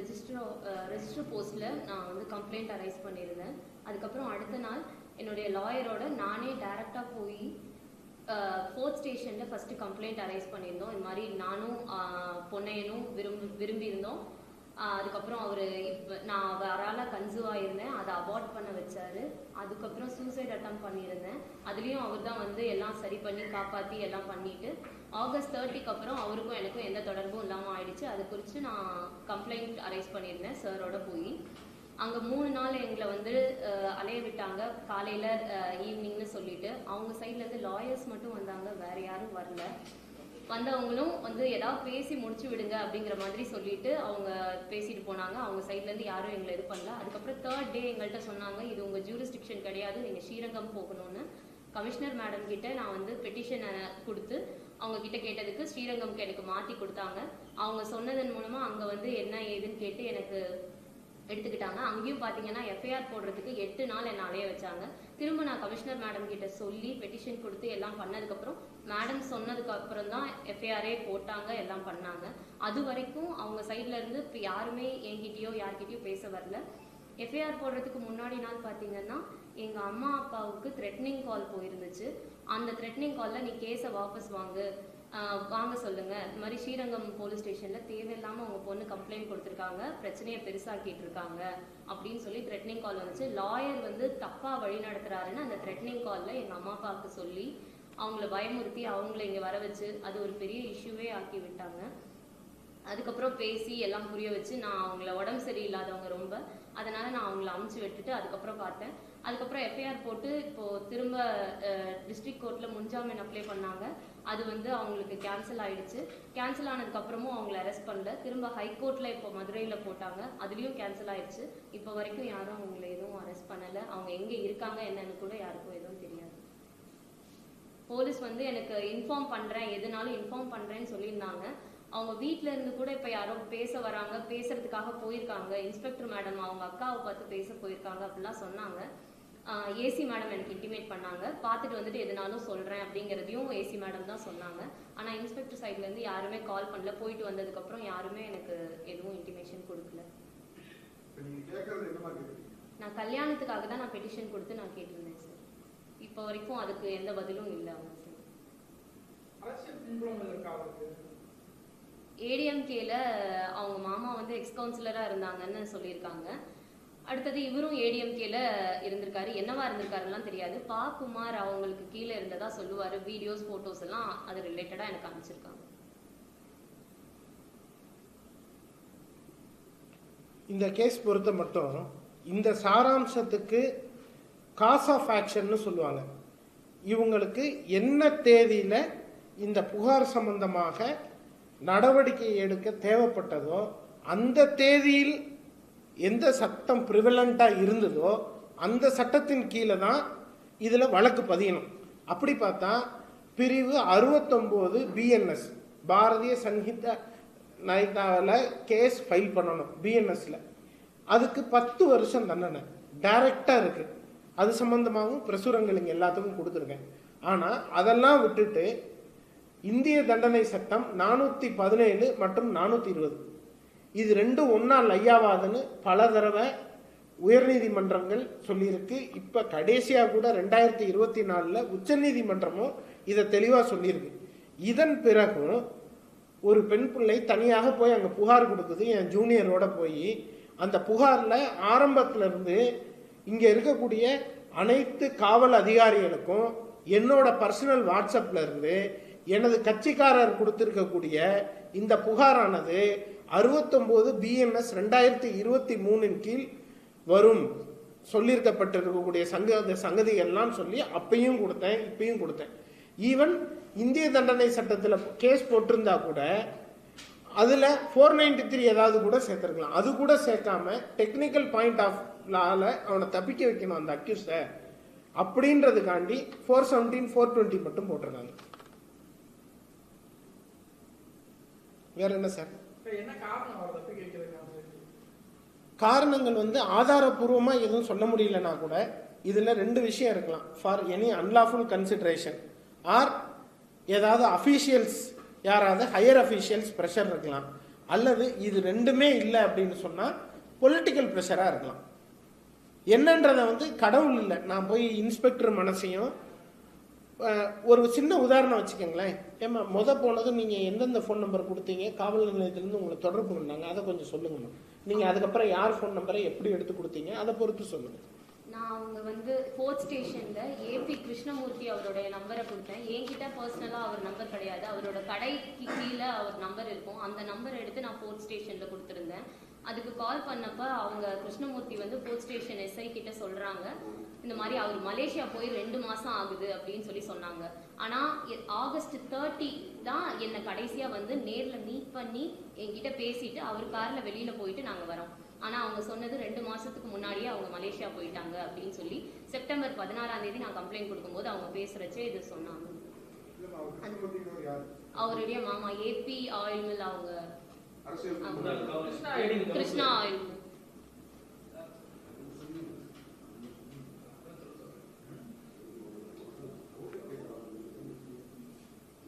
Register போஸ்ட்டில் நான் வந்து கம்ப்ளைண்ட் அரைஸ் பண்ணியிருந்தேன். அதுக்கப்புறம் அடுத்த நாள் என்னுடைய லாயரோட நானே டைரெக்டாக போய் 4th ஸ்டேஷனில் ஃபஸ்ட்டு கம்ப்ளைண்ட் அரைஸ் பண்ணியிருந்தோம். இது மாதிரி நானும் பொன்னையனும் விரும்பியிருந்தோம். அதுக்கப்புறம் அவர் நான் அவரால் கன்சீவ் ஆகியிருந்தேன், அதை அபார்ட் பண்ண வச்சாரு. அதுக்கப்புறம் சூசைட் அட்டம் பண்ணியிருந்தேன். அதுலேயும் அவர் தான் வந்து எல்லாம் சரி பண்ணி காப்பாற்றி எல்லாம் பண்ணிட்டு ஆகஸ்ட் 30க்கு அப்புறம் அவருக்கும் எனக்கும் எந்த தொடர்பும் இல்லாமல் ஆயிடுச்சு. அது குறித்து நான் கம்ப்ளைண்ட் அரைஸ் பண்ணியிருந்தேன் சாரோட போய். அங்கே 3 நாள் எங்களை வந்து அலைய விட்டாங்க, காலையில் ஈவினிங்னு சொல்லிட்டு. அவங்க சைட்லேருந்து லாயர்ஸ் மட்டும் வந்தாங்க, வேறு யாரும் வரல. வந்தவங்களும் வந்து ஏதாவது பேசி முடிச்சு விடுங்க அப்படிங்கிற மாதிரி சொல்லிட்டு அவங்க பேசிட்டு போனாங்க. அவங்க சைட்லேருந்து யாரும் எங்களை இது பண்ணல. அதுக்கப்புறம் 3rd டே எங்கள்கிட்ட சொன்னாங்க, இது உங்கள் ஜூரிஸ்டிக்ஷன் கிடையாது, நீங்கள் ஸ்ரீரங்கம் போகணும்னு. கமிஷனர் மேடம் கிட்ட நான் வந்து பெட்டிஷனை கொடுத்து அவங்க கிட்ட கேட்டதுக்கு ஸ்ரீரங்கம்க்கு எனக்கு மாற்றி கொடுத்தாங்க. அவங்க சொன்னதன் மூலமாக அங்கே வந்து என்ன ஏதுன்னு கேட்டு எனக்கு எடுத்துக்கிட்டாங்க. அங்கேயும் பார்த்தீங்கன்னா எஃப்ஐஆர் போடுறதுக்கு 8 நாள் என்னை அலைய வச்சாங்க. திரும்ப நான் கமிஷனர் மேடம் கிட்ட சொல்லி பெட்டிஷன் கொடுத்து எல்லாம் பண்ணதுக்கப்புறம் மேடம் சொன்னதுக்கு அப்புறம் தான் எஃப்ஐஆரே போட்டாங்க, எல்லாம் பண்ணாங்க. அது வரைக்கும் அவங்க சைட்ல இருந்து இப்போ யாருமே என்கிட்டயோ யார்கிட்டயோ பேச வரல. எஃப்ஐஆர் போடுறதுக்கு முன்னாடி நாள் பார்த்தீங்கன்னா எங்கள் அம்மா அப்பாவுக்கு த்ரெட்னிங் கால் போயிருந்துச்சு. அந்த த்ரெட்னிங் காலில் நீ கேஸை வாபஸ் வாங்க சொல்லுங்க, இந்த மாதிரி ஸ்ரீரங்கம் போலீஸ் ஸ்டேஷனில் தேவையில்லாமல் அவங்க பொண்ணு கம்ப்ளைண்ட் கொடுத்துருக்காங்க, பிரச்சனையை பெருசாக்கிட்டு இருக்காங்க அப்படின்னு சொல்லி த்ரெட்னிங் கால் வந்துச்சு. லாயர் வந்து தப்பாக வழி நடத்துறாருன்னு அந்த த்ரெட்னிங் காலில் எங்கள் அம்மா அப்பாவுக்கு சொல்லி அவங்கள பயமுறுத்தி அவங்கள இங்கே வர வச்சு அது ஒரு பெரிய இஷ்யூவே ஆக்கி விட்டாங்க. அதுக்கப்புறம் பேசி எல்லாம் புரிய வச்சு நான் அவங்கள உடம்பு சரியில்லாதவங்க ரொம்ப, அதனால நான் அவங்கள அமுச்சு விட்டுட்டு அதுக்கப்புறம் பார்த்தேன். அதுக்கப்புறம் எஃப்ஐஆர் போட்டு இப்போது திரும்ப டிஸ்ட்ரிக்ட் கோர்ட்டில் முன்ஜாமீன் அப்ளை பண்ணாங்க. அது வந்து அவங்களுக்கு கேன்சல் ஆகிடுச்சு. கேன்சல் ஆனதுக்கப்புறமும் அவங்கள அரெஸ்ட் பண்ணல. திரும்ப ஹைகோர்ட்டில் இப்போ மதுரையில் போட்டாங்க, அதுலேயும் கேன்சல் ஆகிடுச்சு. இப்போ வரைக்கும் யாரும் அவங்கள எதுவும் அரெஸ்ட் பண்ணலை. அவங்க எங்கே இருக்காங்க என்னன்னு கூட யாருக்கும் எதுவும் தெரியாது. போலீஸ் வந்து எனக்கு இன்ஃபார்ம் பண்ணுறேன், எதுனாலும் இன்ஃபார்ம் பண்ணுறேன்னு சொல்லியிருந்தாங்க. அவங்க வீட்டில் இருந்து கூட இப்போ யாரோ பேச வராங்க, பேசுறதுக்காக போயிருக்காங்க. இன்ஸ்பெக்டர் மேடம் அவங்க அக்காவை பார்த்து பேச போயிருக்காங்க அப்படிலாம் சொன்னாங்க. ஏசி மேடம் எனக்கு இன்டிமேட் பண்ணாங்க, பார்த்துட்டு வந்துட்டு எதுனாலும் சொல்கிறேன் அப்படிங்கிறதையும் ஏசி மேடம் தான் சொன்னாங்க. ஆனால் இன்ஸ்பெக்டர் சைட்லேருந்து யாருமே கால் பண்ணல. போயிட்டு வந்ததுக்கப்புறம் யாருமே எனக்கு எதுவும் இன்டிமேஷன் கொடுக்கல. நான் கல்யாணத்துக்காக தான் நான் பெட்டிஷன் கொடுத்து நான் கேட்டிருந்தேன் சார். இப்போ வரைக்கும் அதுக்கு எந்த பதிலும் இல்லை அவங்க சார். ஏடிஎம்கேல அவங்க மாமா வந்து எக்ஸ் கவுன்சிலராக இருந்தாங்கன்னு சொல்லியிருக்காங்க. அடுத்தது இவரும் ஏடிஎம்கேல இருந்திருக்காரு, என்னவா இருந்திருக்காருலாம் தெரியாது. குமார் அவங்களுக்கு கீழே இருந்ததா சொல்லுவார். வீடியோஸ் ஃபோட்டோஸ் எல்லாம் அது ரிலேட்டடாக எனக்கு அனுப்பிச்சிருக்காங்க. இந்த கேஸ் பொறுத்த மட்டும் இந்த சாராம்சத்துக்கு காஸ் ஆஃப் ஆக்ஷன்னு சொல்லுவாங்க. இவங்களுக்கு என்ன தேதியில் இந்த புகார் சம்பந்தமாக நடவடிக்கை எடுக்க தேவைப்பட்டதோ அந்த தேதியில் எந்த சட்டம் ப்ரிவலண்ட்டாக இருந்ததோ அந்த சட்டத்தின் கீழே தான் இதில் வழக்கு பதியணும். அப்படி பார்த்தா பிரிவு 69 பிஎன்எஸ் பாரதிய சங்கீத நயத்தாவில் கேஸ் ஃபைல் பண்ணணும் பிஎன்எஸ்ல. அதுக்கு 10 வருஷம் தண்டனை டைரக்டாக இருக்குது. அது சம்பந்தமாகவும் பிரசுரங்கள் இங்கே எல்லாத்துக்கும் கொடுத்துருக்கேன். ஆனால் அதெல்லாம் விட்டுட்டு இந்திய தண்டனை சட்டம் 417 மற்றும் 420 இது ரெண்டும் ஒன்றா லையாவாதுன்னு பல தடவை உயர்நீதிமன்றங்கள் சொல்லியிருக்கு. இப்போ கடைசியாக கூட 2024 உச்சநீதிமன்றமும் இதை தெளிவாக சொல்லியிருக்கு. இதன் பிறகும் ஒரு பெண் பிள்ளை தனியாக போய் அங்கே புகார் கொடுக்குது. என் ஜூனியரோட போய் அந்த புகாரில் ஆரம்பத்திலிருந்து இங்கே இருக்கக்கூடிய அனைத்து காவல் அதிகாரிகளுக்கும் என்னோட பர்சனல் வாட்ஸ்அப்பில் இருந்து எனது கட்சிக்காரர் கொடுத்திருக்கக்கூடிய இந்த புகாரானது 69 பிஎன்எஸ் 2023 கீழ் வரும் சொல்லியிருக்கப்பட்டிருக்கக்கூடிய சங்கதிகள்லாம் சொல்லி அப்பையும் கொடுத்தேன், இப்பையும் கொடுத்தேன். ஈவன் இந்திய தண்டனை சட்டத்தில் கேஸ் போட்டிருந்தா கூட அதில் 493 ஏதாவது கூட சேர்த்துருக்கலாம். அது கூட சேர்க்காம டெக்னிக்கல் பாயிண்ட் ஆஃப் லால அவனை தப்பிக்க வைக்கணும் அந்த அக்யூஸை அப்படின்றதுக்காண்டி 417 420 மட்டும் போட்டிருக்காங்க. வேற என்ன சார் காரணங்கள் ஆதாரபூர்வமா எதுவும் சொல்ல முடியலன்னா கூட இதுல 2 விஷயம் இருக்கலாம். For any unlawful consideration or ஏதாவது அஃபீஷியல்ஸ் யாராவது ஹையர் அஃபீஷியல்ஸ் ப்ரெஷர் இருக்கலாம். அல்லது இது ரெண்டுமே இல்லை அப்படின்னு சொன்னால் பொலிட்டிக்கல் ப்ரெஷராக இருக்கலாம். என்னன்றதை வந்து கடவுள் இல்லை, நான் போய் இன்ஸ்பெக்டர் மனசையும் ஒரு சின்ன உதாரணம் வச்சுக்கோங்களேன். ஏமா போனதும் நீங்கள் எந்தெந்த ஃபோன் நம்பர் கொடுத்தீங்க, காவல் நிலையத்திலேருந்து உங்களை தொடர்பு பண்ணாங்க, அதை கொஞ்சம் சொல்லுங்கம்மா. நீங்கள் அதுக்கப்புறம் யார் ஃபோன் நம்பரை எப்படி எடுத்து கொடுத்தீங்க அதை பொறுத்து சொல்லுங்கள். நான் அவங்க வந்து ஃபோர்த் ஸ்டேஷனில் ஏபி கிருஷ்ணமூர்த்தி அவருடைய நம்பரை கொடுத்தேன். என்கிட்ட பர்சனலாக அவர் நம்பர் கிடையாது, அவரோட கடைக்கு கீழே அவர் நம்பர் இருக்கும். அந்த நம்பரை எடுத்து நான் ஃபோர்த் ஸ்டேஷனில் கொடுத்துருந்தேன். அதுக்கு கால் பண்ணப்போ அவங்க கிருஷ்ணமூர்த்தி வந்து ஃபோர்த் ஸ்டேஷன் எஸ்ஐ கிட்ட சொல்கிறாங்க, இந்த மாதிரி அவர் மலேசியா போய் 2 மாதம் ஆகுது அப்படின்னு சொல்லி சொன்னாங்க. ஆனால் ஆகஸ்ட் 30 தான் என்னை கடைசியாக வந்து நேரில் மீட் பண்ணி என்கிட்ட பேசிட்டு அவர் காரில் வெளியில் போயிட்டு நாங்கள் வரோம். ஆனால் அவங்க சொன்னது 2 மாதத்துக்கு முன்னாடியே அவங்க மலேசியா போயிட்டாங்க அப்படின்னு சொல்லி செப்டம்பர் 16ஆம் தேதி நான் கம்ப்ளைண்ட் கொடுக்கும்போது அவங்க பேசுகிறச்சே இது சொன்னாங்க. அவருடைய மாமா ஏபி ஆயில் மில், அவங்க கிருஷ்ணா ஆயில் மில்.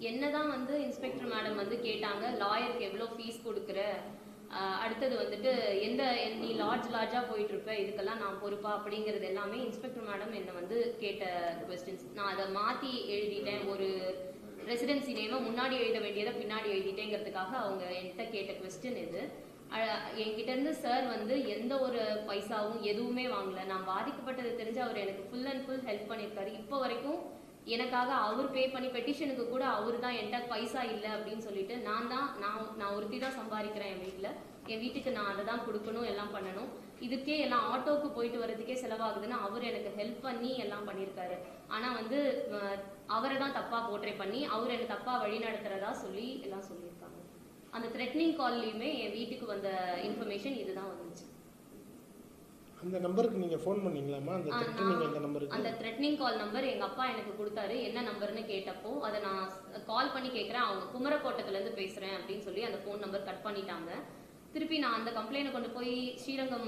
என்னதான் வந்து இன்ஸ்பெக்டர் மேடம் வந்து கேட்டாங்க, லாயருக்கு எவ்வளோ ஃபீஸ் கொடுக்குற, அடுத்தது வந்துட்டு நீ லார்ஜா போயிட்டு இருப்ப, இதுக்கெல்லாம் நான் பொறுப்பா அப்படிங்கிறது எல்லாமே இன்ஸ்பெக்டர் மேடம் என்னை வந்து கேட்ட கொஸ்டின்ஸ். நான் அதை மாற்றி எழுதிட்டேன், ஒரு ரெசிடென்சி நேமை முன்னாடி எழுத வேண்டியதை பின்னாடி எழுதிட்டேங்கிறதுக்காக அவங்க என்கிட்ட கேட்ட கொஸ்டின் இது. என்கிட்ட இருந்து சார் வந்து எந்த ஒரு பைசாவும் எதுவுமே வாங்கல. நான் பாதிக்கப்பட்டது தெரிஞ்சு அவர் எனக்கு ஃபுல் அண்ட் ஃபுல் ஹெல்ப் பண்ணியிருக்காரு. இப்போ வரைக்கும் எனக்காக அவர் பே பண்ணி பெட்டிஷனுக்கு கூட அவர் தான் என்கிட்ட பைசா இல்லை அப்படின்னு சொல்லிட்டு நான் ஒருத்தி தான் சம்பாதிக்கிறேன் என் வீட்டுக்கு நான் அதை தான் கொடுக்கணும், எல்லாம் பண்ணணும். இதுக்கே எல்லாம் ஆட்டோவுக்கு போயிட்டு வர்றதுக்கே செலவாகுதுன்னு அவர் எனக்கு ஹெல்ப் பண்ணி எல்லாம் பண்ணியிருக்காரு. ஆனால் வந்து அவரை தான் தப்பாக போர்ட்ரே பண்ணி அவர் எனக்கு தப்பாக வழி நடத்துறதா சொல்லி எல்லாம் சொல்லியிருக்காங்க. அந்த த்ரெட்னிங் கால்லையுமே என் வீட்டுக்கு வந்த இன்ஃபர்மேஷன் இதுதான் வந்துச்சு. அந்த நம்பருக்கு நீங்க ஃபோன் பண்ணீங்களாமா? அந்த த்ரெட்னிங் கால் நம்பர் எங்க அப்பா எனக்கு கொடுத்தாரு. என்ன நம்பர்னு கேட்டப்போ அதை நான் கால் பண்ணி கேட்குறேன், அவங்க குமரக்கோட்டத்துல இருந்து பேசுறேன் அப்படின்னு சொல்லி அந்த ஃபோன் நம்பர் கட் பண்ணிட்டாங்க. திருப்பி நான் அந்த கம்ப்ளைண்ட் கொண்டு போய் ஸ்ரீரங்கம்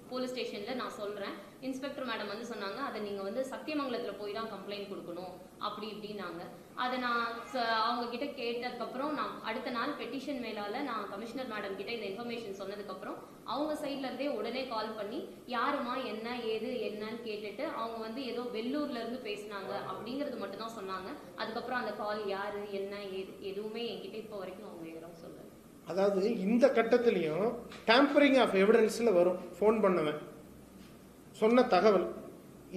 போலீஸ் ஸ்டேஷன்ல நான் சொல்றேன். இன்ஸ்பெக்டர் மேடம் வந்து சொன்னாங்க, அதை நீங்க வந்து சத்தியமங்கலத்துல போய் தான் கம்ப்ளைண்ட் கொடுக்கணும் அப்படி இப்படின்னாங்க. அதை நான் அவங்க கிட்ட கேட்டதுக்கப்புறம் நான் அடுத்த நாள் பெட்டிஷன் மேலால நான் கமிஷனர் மேடம் கிட்ட இந்த இன்ஃபர்மேஷன் சொன்னதுக்கப்புறம் அவங்க சைட்ல இருந்தே உடனே கால் பண்ணி யாருமா என்ன ஏது என்னன்னு கேட்டுட்டு அவங்க வந்து ஏதோ வெள்ளூர்ல இருந்து பேசினாங்க அப்படிங்கிறது மட்டும் தான் சொன்னாங்க. அதுக்கப்புறம் அந்த கால் யாரு என்ன ஏது எதுவுமே என்கிட்ட இப்போ வரைக்கும் அவங்க யாரும் சொல்லல. அதாவது இந்த கட்டத்திலையும் டேம்பரிங் ஆஃப் எவிடன்ஸ்ல வரும். ஃபோன் பண்ணவன் சொன்ன தகவல்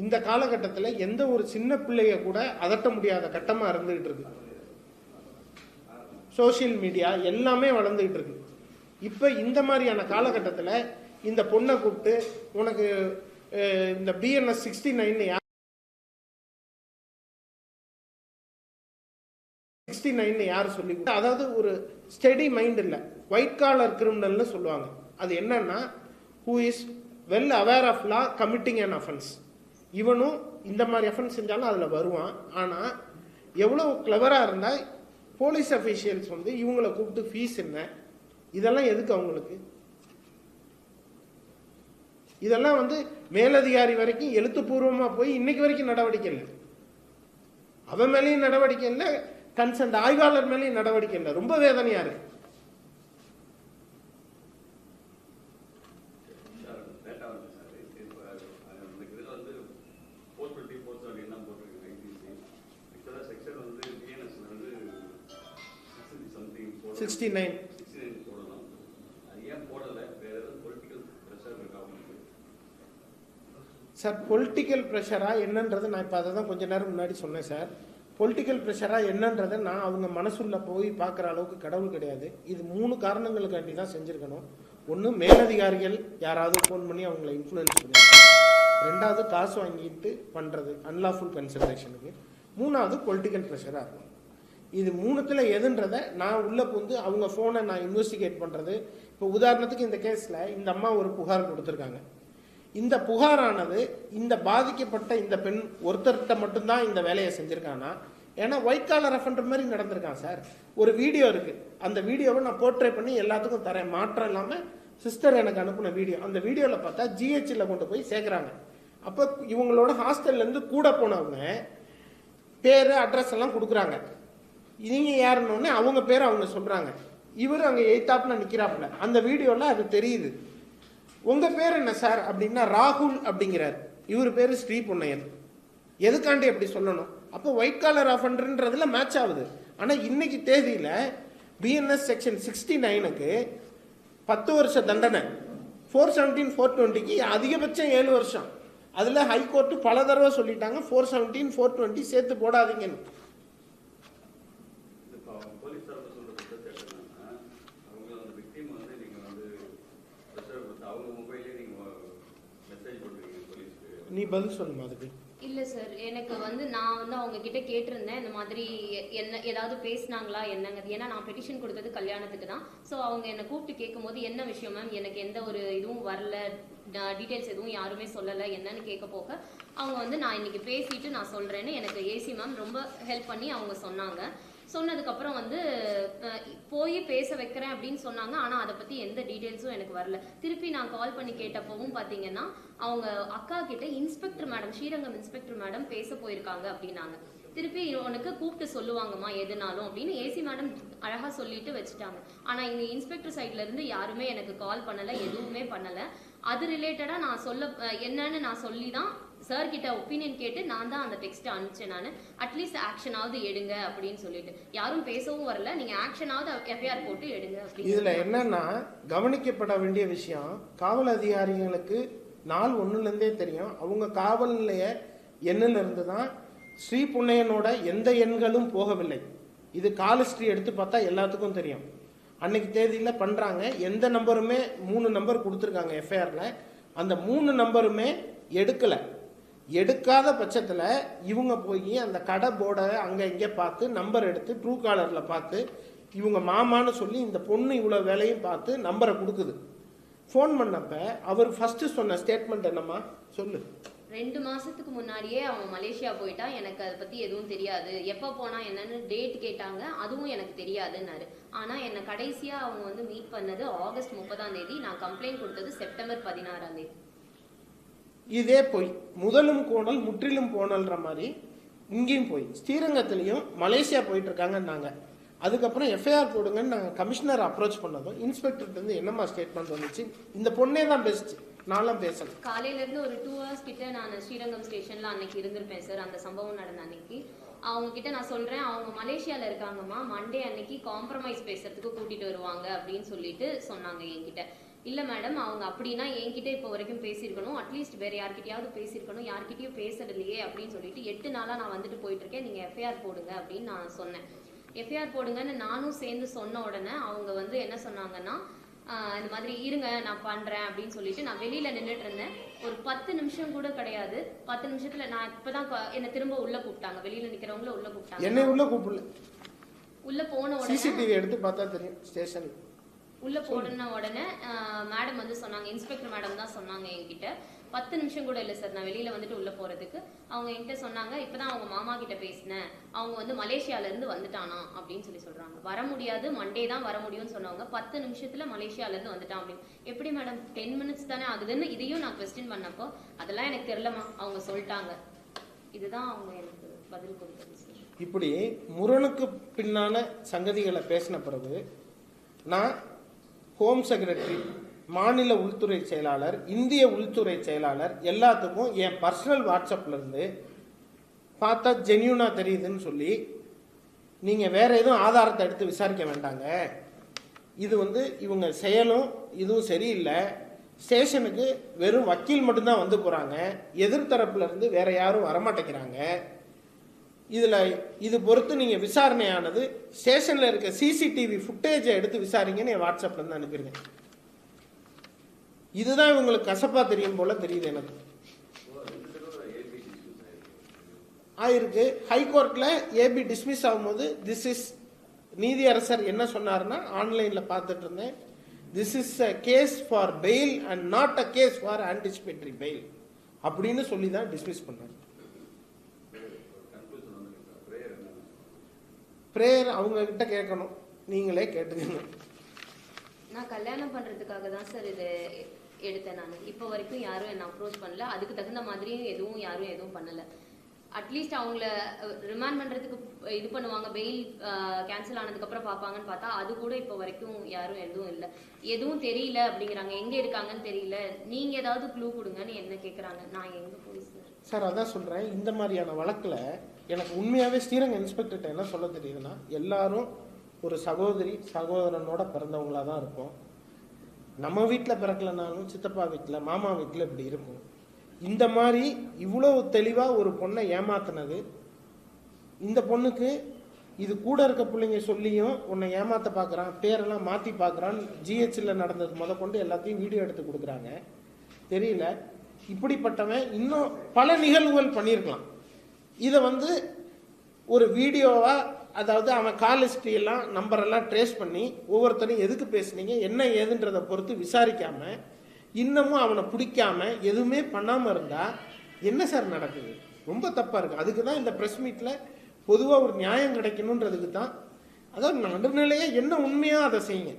இந்த காலகட்டத்தில் எந்த ஒரு சின்ன பிள்ளைய கூட அதட்ட முடியாத கட்டமா இருந்துகிட்டு இருக்கு. சோசியல் மீடியா எல்லாமே வளர்ந்துகிட்டு இருக்கு. இப்ப இந்த மாதிரியான காலகட்டத்தில் இந்த பொண்ணை கூப்பிட்டு உனக்கு இந்த BNS 69 யார் சொல்லி, அதாவது ஒரு ஸ்டெடி மைண்ட் இல்லை, ஒயிட் காலர் கிரிமினல்னு சொல்லுவாங்க. அது என்னன்னா who is well aware of law committing an offence. இவனும் இந்த மாதிரி அஃபென்ஸ் செஞ்சாலும் அதில் வருவான். ஆனால் எவ்வளோ கிளவராக இருந்தால் போலீஸ் அஃபீஷியல்ஸ் வந்து இவங்களை கூப்பிட்டு ஃபீஸ் என்ன, இதெல்லாம் எதுக்கு அவங்களுக்கு? இதெல்லாம் வந்து மேலதிகாரி வரைக்கும் எழுத்துப்பூர்வமாக போய் இன்னைக்கு வரைக்கும் நடவடிக்கை இல்லை. அவன் மேலேயும் நடவடிக்கை இல்லை, கன்சர்ன் ஆய்வாளர் மேலேயும் நடவடிக்கை இல்லை. ரொம்ப வேதனையா இருக்கு. சார் பொலிட்டிக்கல் ப்ரெஷரா என்னன்றது நான் இப்போ அதை தான் கொஞ்ச நேரம் முன்னாடி சொன்னேன் சார். பொலிட்டிக்கல் ப்ரெஷராக என்னன்றதை நான் அவங்க மனசுள்ள போய் பார்க்குற அளவுக்கு கடவுள் கிடையாது. இது 3 காரணங்களுக்காண்டி தான் செஞ்சுருக்கணும். ஒன்று, மேலதிகாரிகள் யாராவது ஃபோன் பண்ணி அவங்கள இன்ஃப்ளூயன்ஸ் பண்ணுவாங்க. 2வது, காசு வாங்கிட்டு பண்ணுறது அன்லாஃபுல் கன்சிடரேஷனுக்கு. 3வது, பொலிட்டிக்கல் ப்ரெஷராக இருக்கும். இது 3த்துல எதுன்றதை நான் உள்ளே வந்து அவங்க ஃபோனை நான் இன்வெஸ்டிகேட் பண்ணுறது. இப்போ உதாரணத்துக்கு இந்த கேஸில் இந்த அம்மா ஒரு புகார் கொடுத்துருக்காங்க. இந்த புகாரானது இந்த பாதிக்கப்பட்ட இந்த பெண் ஒருத்தர்கிட்ட மட்டும்தான் இந்த வேலையை செஞ்சுருக்கானா? ஏன்னா ஒயிட் காலர் அஃபெண்டர் மாதிரி நடந்திருக்கான் சார். ஒரு வீடியோ இருக்கு, அந்த வீடியோவை நான் போர்ட்ரே பண்ணி எல்லாத்துக்கும் தரேன், மாற்றம் இல்லாமல். சிஸ்டர் எனக்கு அனுப்பின வீடியோ, அந்த வீடியோவில் பார்த்தா GHல கொண்டு போய் சேர்க்குறாங்க. அப்போ இவங்களோட ஹாஸ்டல்லேருந்து கூட போனவங்க பேர் அட்ரஸ் எல்லாம் கொடுக்குறாங்க. நீங்கள் யாருன்னொடனே அவங்க பேர் அவங்க சொல்கிறாங்க. இவர் அங்கே எய்த்தாப்புல நிற்கிறாப்புல. அந்த வீடியோவில் அது தெரியுது. உங்கள் பேர் என்ன சார் அப்படின்னா ராகுல் அப்படிங்கிறார். இவர் பேர் ஸ்ரீ பொன்னையன். எதுக்காண்டி அப்படி சொல்லணும்? அப்போ ஒயிட் காலர் ஆஃபண்டர்ன்றதுல மேட்ச் ஆகுது. ஆனால் இன்னைக்கு தேதியில் பிஎன்எஸ் செக்ஷன் 69க்கு 10 வருஷ தண்டனை, 417 420க்கு அதிகபட்சம் 7 வருஷம். அதில் ஹைகோர்ட்டு பல தடவை சொல்லிட்டாங்க 417 420 சேர்த்து போடாதீங்கன்னு. நீ பதில் சொல்லுமா அதுக்கு? இல்லை சார், எனக்கு நான் அவங்க கிட்ட கேட்டிருந்தேன் இந்த மாதிரி என்ன ஏதாவது பேசினாங்களா என்னங்க. ஏன்னா நான் பெட்டிஷன் கொடுத்தது கல்யாணத்துக்கு தான். ஸோ அவங்க என்னை கூப்பிட்டு கேட்கும் போது என்ன விஷயம் மேம், எனக்கு எந்த ஒரு இதுவும் வரல, டீட்டெயில்ஸ் எதுவும் யாருமே சொல்லலை என்னன்னு கேட்க போக அவங்க நான் இன்னைக்கு பேசிட்டு நான் சொல்கிறேன்னு எனக்கு ஏசி மேம் ரொம்ப ஹெல்ப் பண்ணி அவங்க சொன்னாங்க. சொன்னதுக்கப்புறம் போய் பேச வைக்கிறேன் அப்படின்னு சொன்னாங்க. ஆனால் அதை பற்றி எந்த டீட்டெயில்ஸும் எனக்கு வரல. திருப்பி நான் கால் பண்ணி கேட்டப்பவும் பார்த்தீங்கன்னா அவங்க அக்கா கிட்ட inspector madam, Srirangam inspector madam பேச போயிருக்காங்க அப்படின்னாங்க. திருப்பி உனக்கு கூப்பிட்டு சொல்லுவாங்கம்மா எதுனாலும் அப்படின்னு ஏசி மேடம் அழகாக சொல்லிட்டு வச்சுட்டாங்க. ஆனால் இங்கே இன்ஸ்பெக்டர் சைட்ல இருந்து யாருமே எனக்கு கால் பண்ணலை, எதுவுமே பண்ணலை. அது ரிலேட்டடாக நான் என்னன்னு நான் சொல்லி தான் சார் கிட்ட ஒப்பீனியன் கேட்டு நான் தான் அந்த டெக்ஸ்ட்டை அனுப்பிச்சேன். நான் அட்லீஸ்ட் ஆக்ஷனாவது எடுங்க அப்படின்னு சொல்லிட்டு யாரும் பேசவும் வரல. நீங்க ஆக்ஷனாவது எஃப்ஐஆர் போட்டு எடுங்க அப்படின்னு. இதுல என்னன்னா கவனிக்கப்பட வேண்டிய விஷயம், காவல் அதிகாரிகளுக்கு நாள் 1லேருந்தே தெரியும். அவங்க காவல் நிலைய எண்ணில இருந்து தான் ஸ்ரீ புன்னையனோட எந்த எண்களும் போகவில்லை. இது கால் ஹிஸ்டரி எடுத்து பார்த்தா எல்லாத்துக்கும் தெரியும். அன்னைக்கு தேதியில் பண்ணுறாங்க. எந்த நம்பருமே 3 நம்பர் கொடுத்துருக்காங்க எஃப்ஐஆரில். அந்த 3 நம்பருமே எடுக்கலை. எடுக்காத பட்சத்தில் இவங்க போய் அந்த கடை போர்டை அங்கே இங்கே பார்த்து நம்பர் எடுத்து ட்ரூ காலரில் பார்த்து இவங்க மாமான்னு சொல்லி இந்த பொண்ணு இவ்வளோ வேலையும் பார்த்து நம்பரை கொடுக்குது. ஃபோன் பண்ணப்ப அவர் ஃபஸ்ட்டு சொன்ன ஸ்டேட்மெண்ட் என்னம்மா சொல்லு? 2 மாசத்துக்கு முன்னாடியே அவன் மலேசியா போயிட்டா, எனக்கு அதை பத்தி எதுவும் தெரியாது, எப்போ போனா என்னன்னு டேட் கேட்டாங்க, அதுவும் எனக்கு தெரியாதுன்னாரு. ஆனா என்னை கடைசியா அவங்க மீட் பண்ணது ஆகஸ்ட் 30ஆம் தேதி, நான் கம்ப்ளைண்ட் கொடுத்தது செப்டம்பர் 16ஆம் தேதி. இதே போய் முதலும் கோணல் முற்றிலும் போனல்ற மாதிரி இங்கேயும் போய் ஸ்ரீரங்கத்திலையும் மலேசியா போயிட்டு இருக்காங்கன்னாங்க. அதுக்கப்புறம் எஃப்ஐஆர் போடுங்கன்னு நாங்கள் கமிஷனர் அப்ரோச் பண்ணதும் இன்ஸ்பெக்டர்லேருந்து என்னம்மா ஸ்டேட்மெண்ட் வந்துச்சு? இந்த பொண்ணே தான் பெஸ்ட், நான்லாம் பேசல. காலையில இருந்து ஒரு 2 hours கிட்ட நான் ஸ்ரீரங்கம் ஸ்டேஷன்ல அன்னைக்கு இருந்திருப்பேன் சார். அந்த சம்பவம் நடந்த அன்னைக்கு அவங்க கிட்ட நான் சொல்றேன், அவங்க மலேசியால இருக்காங்கம்மா, மண்டே அன்னைக்கு காம்ப்ரமைஸ் பேசுறதுக்கு கூட்டிட்டு வருவாங்க அப்படின்னு சொல்லிட்டு சொன்னாங்க என்கிட்ட. இல்ல மேடம், அவங்க அப்படின்னா என்கிட்ட இப்போ வரைக்கும் பேசியிருக்கணும், அட்லீஸ்ட் வேற யார்கிட்டயாவது பேசியிருக்கணும், யார்கிட்டயும் பேசுறதுலையே அப்படின்னு சொல்லிட்டு 8 நாளா நான் போயிட்டு இருக்கேன், நீங்க எஃப்ஐஆர் போடுங்க அப்படின்னு நான் சொன்னேன். எஃப்ஐஆர் போடுங்கன்னு நானும் சேர்ந்து சொன்ன உடனே அவங்க என்ன சொன்னாங்கன்னா, இந்த மாதிரி இருங்க நான் பண்றேன் அப்படின்னு சொல்லிட்டு நான் வெளியில நின்றுட்டு இருந்தேன். ஒரு 10 நிமிஷம் கூட கிடையாது, 10 நிமிஷத்துல நான் இப்பதான் என்ன திரும்ப உள்ள கூப்பிட்டாங்க. வெளியில நிக்கிறவங்கள உள்ள கூப்பிட்டாங்க. என்ன உள்ள கூப்பிடல, உள்ள போன உடனே சிசிடிவி எடுத்து பார்த்தா தெரியும் ஸ்டேஷன். உள்ள போன உடனே மேடம் சொன்னாங்க, இன்ஸ்பெக்டர் மேடம் தான் சொன்னாங்க என்கிட்ட, 10 நிமிஷம் கூட இல்லை சார் நான் வெளியில உள்ள போறதுக்கு. அவங்க என்கிட்ட சொன்னாங்க, இப்பதான் அவங்க மாமா கிட்ட பேசினேன், அவங்க மலேசியால இருந்து வந்துட்டானா அப்படின்னு சொல்றாங்க. வர முடியாது, மண்டே தான் வர முடியும்னு சொன்னவங்க 10 நிமிஷத்துல மலேசியால இருந்து வந்துட்டான் அப்படின்னு. எப்படி மேடம் 10 minutes தானே ஆகுதுன்னு இதையும் நான் குவெஸ்டின் பண்ணப்போ, அதெல்லாம் எனக்கு தெரியலமா, அவங்க சொல்லிட்டாங்க. இதுதான் அவங்க எனக்கு பதில் கொடுத்தது சார். இப்படி முரணுக்கு பின்னான சங்கதிகளை பேசின பிறகு நான் ஹோம் செக்ரட்டரி, மாநில உள்துறை செயலாளர், இந்திய உள்துறை செயலாளர் எல்லாத்துக்கும் என் பர்சனல் வாட்ஸ்அப்ல இருந்து பார்த்தா ஜென்யூனா தெரியுதுன்னு சொல்லி நீங்கள் வேற எதுவும் ஆதாரத்தை எடுத்து விசாரிக்க வேண்டாங்க, இது இவங்க செயலும் இதுவும் சரியில்லை, ஸ்டேஷனுக்கு வெறும் வக்கீல் மட்டும்தான் வந்து போகிறாங்க, எதிர்த்தரப்புல இருந்து வேற யாரும் வரமாட்டேங்கிறாங்க, இது பொறுத்து நீங்கள் விசாரணையானது ஸ்டேஷனில் இருக்க சிசிடிவி ஃபுட்டேஜை எடுத்து விசாரிங்கன்னு என் வாட்ஸ்அப்ல இருந்து அனுப்பிடுங்க. இதுதான் இவங்களுக்கு கசப்பா தெரியும் போல தெரியுது எனக்கு. ஆயிருக்கு ஹைகோர்ட்ல ஏபி டிஸ்மிஸ் ஆகும்போது திஸ் இஸ் நீதியரசர் என்ன சொன்னார்னா, ஆன்லைன்ல பார்த்துட்டு இருந்தேன், this is a case for bail and not a case for anticipatory bail அப்படின்னு சொல்லி தான் டிஸ்மிஸ் பண்ணார். பிரேயர் அவங்க கிட்ட கேட்கணும், நீங்களே கேட்டுக்கணும். நான் கல்யாணம் பண்றதுக்காக தான் சார் இது எடுத்தேன். நான் இப்போ வரைக்கும் யாரும் என்ன அப்ரோச் பண்ணல, அதுக்கு தகுந்த மாதிரியும் யாரும் எதுவும் பண்ணல. அட்லீஸ்ட் அவங்கள ரிமாண்ட் பண்றதுக்கு இது பண்ணுவாங்க, பெயில் கேன்சல் ஆனதுக்கு அப்புறம் பார்ப்பாங்கன்னு பார்த்தா அது கூட இப்போ வரைக்கும் யாரும் எதுவும் இல்லை, எதுவும் தெரியல அப்படிங்கிறாங்க, எங்க இருக்காங்கன்னு தெரியல, நீங்க ஏதாவது க்ளூ கொடுங்கன்னு என்ன கேட்குறாங்க. நான் எங்க போய் சார் அதான் சொல்றேன், இந்த மாதிரியான வழக்குல எனக்கு உண்மையாவே ஸ்ரீரங்கம் இன்ஸ்பெக்டர்கிட்ட என்ன சொல்ல தெரியுதுன்னா, எல்லாரும் ஒரு சகோதரி சகோதரனோட பிறந்தவங்களா தான் இருக்கும். நம்ம வீட்டில் பிறக்கலனாலும் சித்தப்பா வீட்டில் மாமா வீட்டில் இப்படி இருக்கும். இந்த மாதிரி இவ்வளவு தெளிவா ஒரு பொண்ணை ஏமாத்தினது, இந்த பொண்ணுக்கு இது கூட இருக்க பிள்ளைங்க சொல்லியும் உன்னை ஏமாத்த பார்க்குறான், பேரெல்லாம் மாற்றி பார்க்குறான், ஜிஹெச்ல நடந்தது கொண்டு எல்லாத்தையும் வீடியோ எடுத்து கொடுக்குறாங்க. தெரியல, இப்படிப்பட்டவன் இன்னும் பல நிகழ்வுகள் பண்ணியிருக்கலாம். இதை ஒரு வீடியோவா, அதாவது அவன் கால் ஹிஸ்ட்ரி எல்லாம் நம்பரெல்லாம் ட்ரேஸ் பண்ணி ஒவ்வொருத்தரையும் எதுக்கு பேசுனீங்க என்ன ஏதுன்றதை பொறுத்து விசாரிக்காம இன்னமும் அவனை பிடிக்காம எதுவுமே பண்ணாமல் இருந்தா என்ன சார் நடக்குது? ரொம்ப தப்பா இருக்கு. அதுக்கு தான் இந்த ப்ரெஸ் மீட்ல பொதுவாக ஒரு நியாயம் கிடைக்கணுன்றதுக்கு தான். அதாவது நடுநிலையா என்ன உண்மையா அதை செய்யுங்க,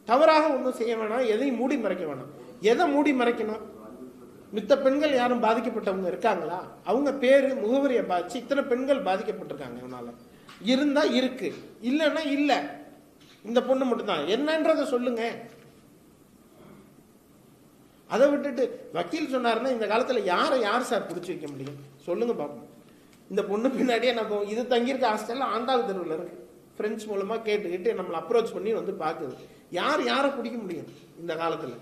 தவறாக ஒன்றும் செய்ய வேணாம், எதையும் மூடி மறைக்க வேணாம். எதை மூடி மறைக்கணும்? மித்த பெண்கள் யாரும் பாதிக்கப்பட்டவங்க இருக்காங்களா? அவங்க பேரு முகவரியை பாதிச்சு இத்தனை பெண்கள் பாதிக்கப்பட்டிருக்காங்க. இவனால இருந்தா இருக்கு, இல்லைன்னா இல்லை. இந்த பொண்ணு மட்டும்தான் என்னன்றதை சொல்லுங்க. அதை விட்டுட்டு வக்கீல் சொன்னாருன்னா இந்த காலத்துல யார் சார் பிடிச்சி வைக்க முடியும் சொல்லுங்க பாப்போம். இந்த பொண்ணு பின்னாடியே நம்ம இது தங்கியிருக்க ஹாஸ்டல்ல ஆண்டாள் தெருவில் இருக்கு, ஃப்ரெண்ட்ஸ் மூலமா கேட்டு நம்மளை அப்ரோச் பண்ணி பாக்குது. யாரை பிடிக்க முடியும் இந்த காலத்துல?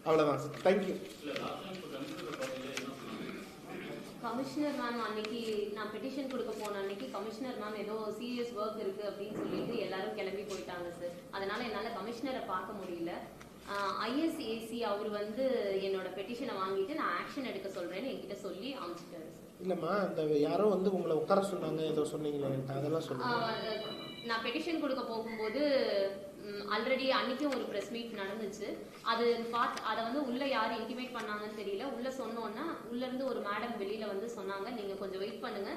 அவ்வளவுதான் சார். தேங்க்யூ. கமிஷனர் மேம் அன்னைக்கு நான் பெட்டிஷன் கொடுக்க போன அன்னைக்கு கமிஷனர் மேம் ஏதோ சீரியஸ் ஒர்க் இருக்கு அப்படின்னு சொல்லிட்டு எல்லாரும் கிளம்பி போயிட்டாங்க சார். அதனால என்னால கமிஷனரை பார்க்க முடியல. ஐஎஸ்ஏசி அவர் என்னோட பெட்டிஷனை வாங்கிட்டு நான் ஆக்ஷன் எடுக்க சொல்றேன்னு என்கிட்ட சொல்லி அனுப்பிச்சிட்டாரு சார். இல்லம்மா, அந்த யாரோ உங்களை உட்கார சொன்னாங்க ஏதோ சொன்னீங்களே, அதெல்லாம் சொல்லுங்க. நான் பெட்டிஷன் கொடுக்க போகும்போது ஆல்ரெடி அன்னைக்கும் ஒரு ப்ரெஸ் மீட் நடந்துச்சு. அது அதை உள்ள யார் இன்டிமேட் பண்ணாங்கன்னு தெரியல. உள்ள சொன்னோன்னா உள்ள இருந்து ஒரு மேடம் வெளியில சொன்னாங்க, நீங்க கொஞ்சம் வெயிட் பண்ணுங்க,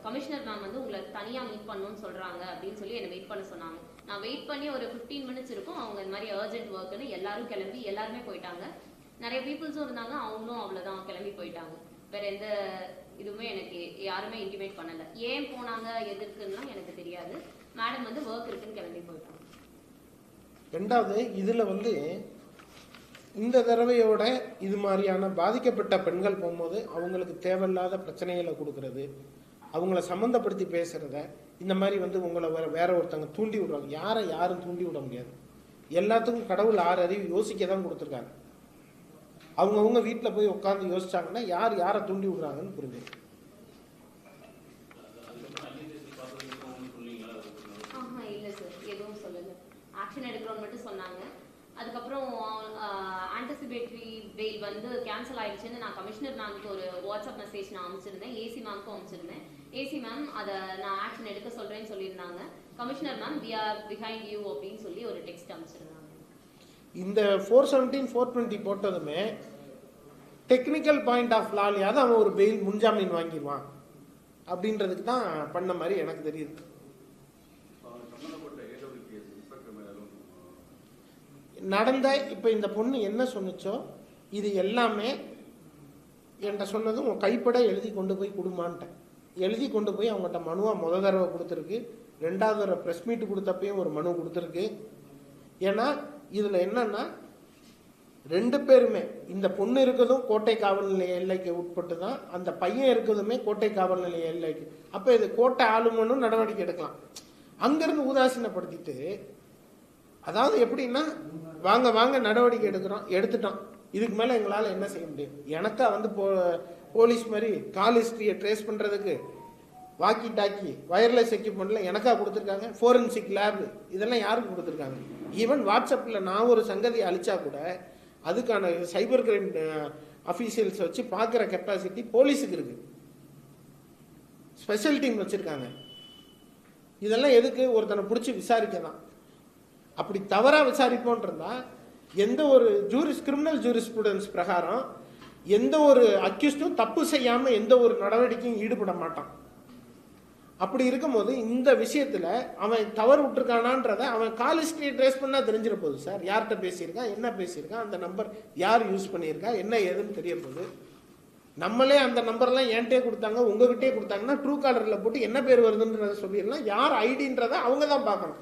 கமிஷனர் மேம் உங்களை தனியா மீட் பண்ணணும்னு சொல்றாங்க அப்படின்னு சொல்லி என்னை வெயிட் பண்ண சொன்னாங்க. நான் வெயிட் பண்ணி ஒரு 15 மினிட்ஸ் இருக்கும். அவங்க இந்த மாதிரி அர்ஜென்ட் ஒர்க்குன்னு எல்லாரும் கிளம்பி எல்லாருமே போயிட்டாங்க. நிறைய பீப்புள்ஸும் இருந்தாங்க, அவங்களும் அவ்வளவுதான் கிளம்பி போயிட்டாங்க. வேற எந்த இதுவுமே எனக்கு யாருமே இன்டிமேட் பண்ணல. ஏன் போனாங்க எதுக்குன்னா எனக்கு தெரியாது. மேடம் ஒர்க் இருக்குன்னு கிளம்பி போயிட்டாங்க. ரெண்டாவது இதுல இந்த தடவையோட இது மாதிரியான பாதிக்கப்பட்ட பெண்கள் போகும்போது அவங்களுக்கு தேவையில்லாத பிரச்சனைகளை கொடுக்கறது, அவங்கள சம்மந்தப்படுத்தி பேசுறத, இந்த மாதிரி உங்களை வேற ஒருத்தங்க தூண்டி விடுறாங்க. யாரும் தூண்டி விட முடியாது. எல்லாத்துக்கும் கடவுள் 6 அறிவு யோசிக்க தான் கொடுத்துருக்காங்க. அவங்கவுங்க வீட்டில் போய் உட்காந்து யோசிச்சாங்கன்னா யாரை தூண்டி விடுறாங்கன்னு புரிஞ்சுது. இல்லை சார், எதுவும் சொல்லலை. ஆக்ஷன் எடுக்கிறோன்னு மட்டும் சொன்னாங்க. அதுக்கப்புறம் ஆன்டிசிபேட்டரி பெயில் கேன்சல் ஆயிடுச்சுன்னு நான் கமிஷனர் மேம்க்கு ஒரு வாட்ஸ்அப் மெசேஜ் நான் அனுப்பிச்சிருந்தேன், ஏசி மேம்க்கும் அனுப்பிச்சிருந்தேன். ஏசி மேம் அதை நான் ஆக்ஷன் எடுக்க சொல்றேன்னு சொல்லியிருந்தாங்க. Commissioner ma'am we are behind you அப்படின்னு சொல்லி ஒரு டெக்ஸ்ட் அனுப்பிச்சிருந்தாங்க. இந்த 417 420 போட்டதுமே டெக்னிக்கல் பாயிண்ட் ஆஃப் லாலியாவது அவன் ஒரு பெயில் முன்ஜாமீன் வாங்கிடுவான் அப்படின்றதுக்கு தான் பண்ண மாதிரி எனக்கு தெரியுது. நடந்த இப்போ இந்த பொண்ணு என்ன சொன்னிச்சோ இது எல்லாமே என்கிட்ட சொன்னதும் உன் கைப்பட எழுதி கொண்டு போய் கொடுமான்ட்டேன். எழுதி கொண்டு போய் அவங்ககிட்ட மனுவாக தடவை கொடுத்துருக்கு. 2வது தடவை ப்ரெஸ் மீட் கொடுத்தப்பையும் ஒரு மனு கொடுத்துருக்கு. ஏன்னா இதில் என்னன்னா 2 பேருமே, இந்த பொண்ணு இருக்கிறதும் கோட்டை காவல் நிலைய எல்லைக்கு உட்பட்டு தான், அந்த பையன் இருக்கிறதுமே கோட்டை காவல் நிலைய எல்லைக்கு. அப்போ இது கோட்டை ஆளுமனும் நடவடிக்கை எடுக்கலாம். அங்கிருந்து உதாசீனப்படுத்திட்டு, அதாவது எப்படின்னா வாங்க நடவடிக்கை எடுத்துட்டோம், இதுக்கு மேலே எங்களால் என்ன செய்ய முடியும்? எனக்கா போலீஸ் மாதிரி கால் ஹிஸ்டரியை ட்ரேஸ் பண்ணுறதுக்கு வாக்கி டாக்கி வயர்லெஸ் எக்யூப்மெண்ட்ல எனக்கா கொடுத்துருக்காங்க? ஃபோரன்சிக் லேப் இதெல்லாம் யாருக்கு கொடுத்துருக்காங்க? ஈவன் வாட்ஸ்அப்பில் நான் ஒரு சங்கதி அழிச்சா கூட அதுக்கான சைபர் கிரைம் அஃபீஷியல்ஸ் வச்சு பார்க்குற கெப்பாசிட்டி போலீஸுக்கு இருக்கு. ஸ்பெஷல் டீம் வச்சுருக்காங்க. இதெல்லாம் எதுக்கு? ஒருத்தனை பிடிச்சி விசாரிக்க தான். அப்படி தவறாக விசாரிப்போன் இருந்தால் எந்த ஒரு கிரிமினல் ஜூரிஸ்ப்ரூடன்ஸ் பிரகாரம் எந்த ஒரு அக்யூஸ்டும் தப்பு செய்யாமல் எந்த ஒரு நடவடிக்கையும் ஈடுபட மாட்டான். அப்படி இருக்கும்போது இந்த விஷயத்துல அவன் தவறு விட்டுருக்கானான்றத அவன் கால் ஹிஸ்டரி ட்ரேஸ் பண்ணா தெரிஞ்சிட போகுது சார். யார்கிட்ட பேசியிருக்கான், என்ன பேசியிருக்கான், அந்த நம்பர் யார் யூஸ் பண்ணியிருக்கா, என்ன ஏதுன்னு தெரிய போகுது. நம்மளே அந்த நம்பர்லாம் என்கிட்டே கொடுத்தாங்க, உங்ககிட்டே கொடுத்தாங்கன்னா ட்ரூ காலரில் போட்டு என்ன பேர் வருதுன்றத சொல்லிடலாம். யார் ஐடின்றதை அவங்க தான் பார்க்கணும்.